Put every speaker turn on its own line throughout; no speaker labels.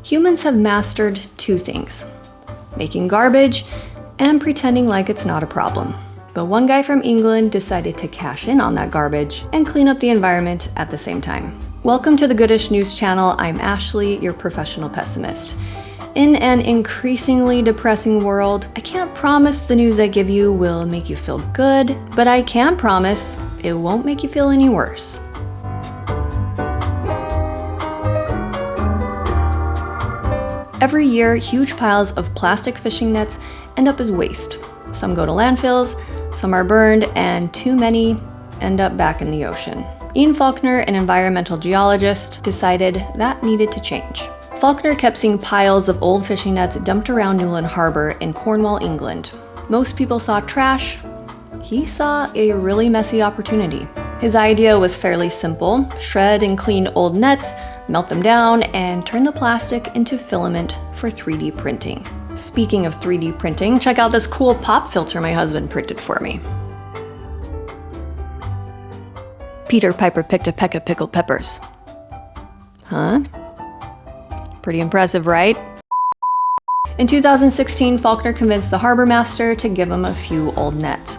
Humans have mastered two things: making garbage and pretending like it's not a problem. But one guy from England decided to cash in on that garbage and clean up the environment at the same time. Welcome to the Goodish News channel. I'm Ashley, your professional pessimist. In an increasingly depressing world, I can't promise the news I give you will make you feel good, but I can promise it won't make you feel any worse. Every year, huge piles of plastic fishing nets end up as waste. Some go to landfills, some are burned, and too many end up back in the ocean. Ian Falconer, an environmental geologist, decided that needed to change. Falconer kept seeing piles of old fishing nets dumped around Newland Harbor in Cornwall, England. Most people saw trash. He saw a really messy opportunity. His idea was fairly simple: shred and clean old nets, melt them down, and turn the plastic into filament for 3D printing. Speaking of 3D printing, check out this cool pop filter my husband printed for me. Peter Piper picked a peck of pickled peppers. Huh? Pretty impressive, right? In 2016, Falconer convinced the harbor master to give him a few old nets.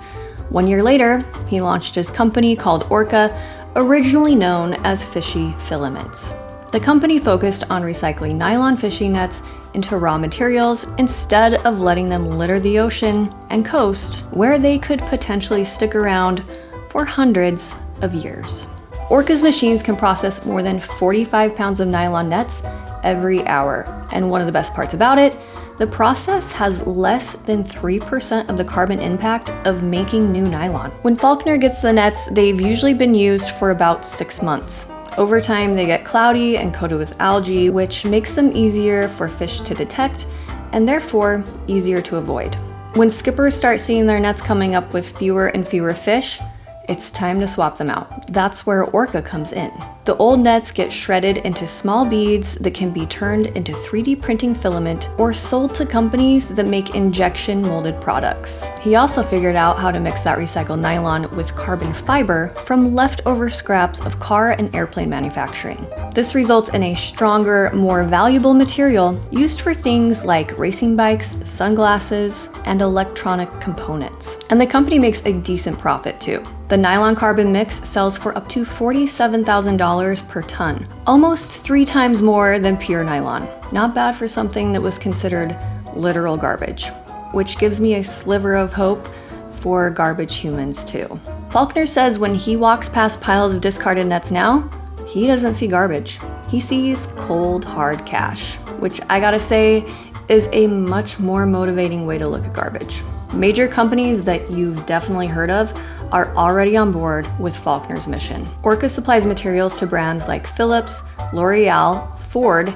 1 year later, he launched his company called OrCA, originally known as Fishy Filaments. The company focused on recycling nylon fishing nets into raw materials instead of letting them litter the ocean and coast, where they could potentially stick around for hundreds of years. OrCA's machines can process more than 45 pounds of nylon nets every hour. And one of the best parts about it, the process has less than 3% of the carbon impact of making new nylon. When Falconer gets the nets, they've usually been used for about 6 months. Over time, they get cloudy and coated with algae, which makes them easier for fish to detect and therefore easier to avoid. When skippers start seeing their nets coming up with fewer and fewer fish, it's time to swap them out. That's where OrCA comes in. The old nets get shredded into small beads that can be turned into 3D printing filament or sold to companies that make injection molded products. He also figured out how to mix that recycled nylon with carbon fiber from leftover scraps of car and airplane manufacturing. This results in a stronger, more valuable material used for things like racing bikes, sunglasses, and electronic components. And the company makes a decent profit too. The nylon carbon mix sells for up to $47,000 per ton, almost 3 times more than pure nylon. Not bad for something that was considered literal garbage, which gives me a sliver of hope for garbage humans too. Falconer says when he walks past piles of discarded nets now, he doesn't see garbage. He sees cold, hard cash, which I gotta say is a much more motivating way to look at garbage. Major companies that you've definitely heard of are already on board with Falconer's mission. OrCA supplies materials to brands like Philips, L'Oreal, Ford,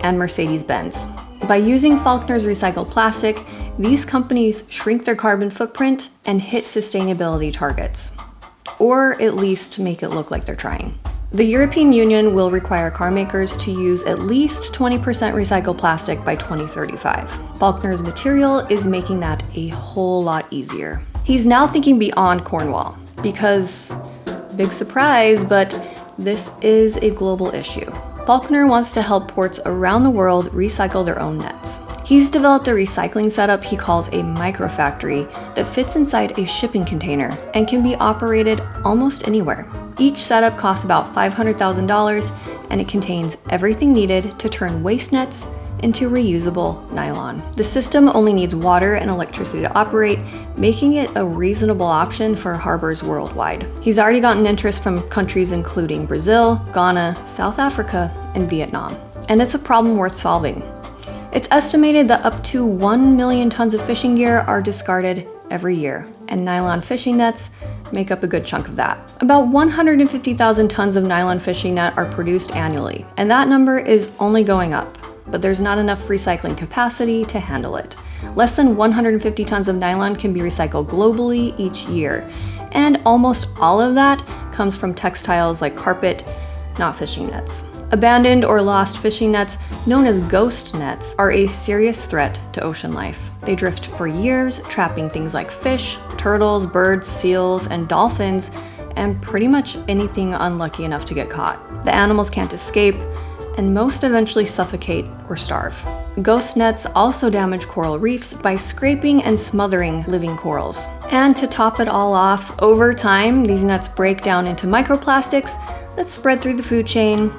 and Mercedes-Benz. By using Falconer's recycled plastic, these companies shrink their carbon footprint and hit sustainability targets, or at least make it look like they're trying. The European Union will require car makers to use at least 20% recycled plastic by 2035. Falconer's material is making that a whole lot easier. He's now thinking beyond Cornwall because, big surprise, but this is a global issue. Falconer wants to help ports around the world recycle their own nets. He's developed a recycling setup he calls a microfactory that fits inside a shipping container and can be operated almost anywhere. Each setup costs about $500,000 and it contains everything needed to turn waste nets into reusable nylon. The system only needs water and electricity to operate, making it a reasonable option for harbors worldwide. He's already gotten interest from countries including Brazil, Ghana, South Africa, and Vietnam. And it's a problem worth solving. It's estimated that up to 1 million tons of fishing gear are discarded every year, and nylon fishing nets make up a good chunk of that. About 150,000 tons of nylon fishing net are produced annually, and that number is only going up. But there's not enough recycling capacity to handle it. Less than 150 tons of nylon can be recycled globally each year, and almost all of that comes from textiles like carpet, not fishing nets. Abandoned or lost fishing nets, known as ghost nets, are a serious threat to ocean life. They drift for years, trapping things like fish, turtles, birds, seals, and dolphins, and pretty much anything unlucky enough to get caught. The animals can't escape, and most eventually suffocate or starve. Ghost nets also damage coral reefs by scraping and smothering living corals. And to top it all off, over time, these nets break down into microplastics that spread through the food chain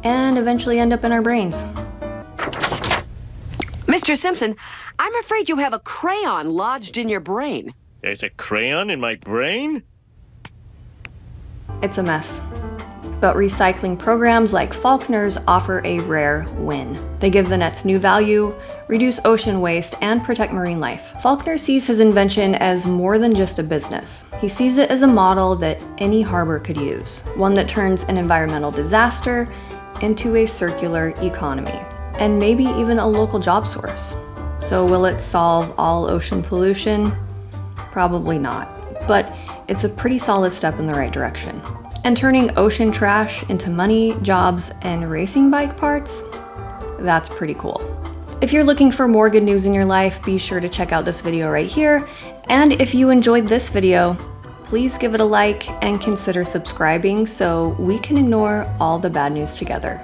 and eventually end up in our brains.
Mr. Simpson, I'm afraid you have a crayon lodged in your brain.
There's a crayon in my brain?
It's a mess. But recycling programs like Falconer's offer a rare win. They give the nets new value, reduce ocean waste, and protect marine life. Falconer sees his invention as more than just a business. He sees it as a model that any harbor could use, one that turns an environmental disaster into a circular economy, and maybe even a local job source. So will it solve all ocean pollution? Probably not, but it's a pretty solid step in the right direction. And turning ocean trash into money, jobs, and racing bike parts? That's pretty cool. If you're looking for more good news in your life, be sure to check out this video right here. And if you enjoyed this video, please give it a like and consider subscribing so we can ignore all the bad news together.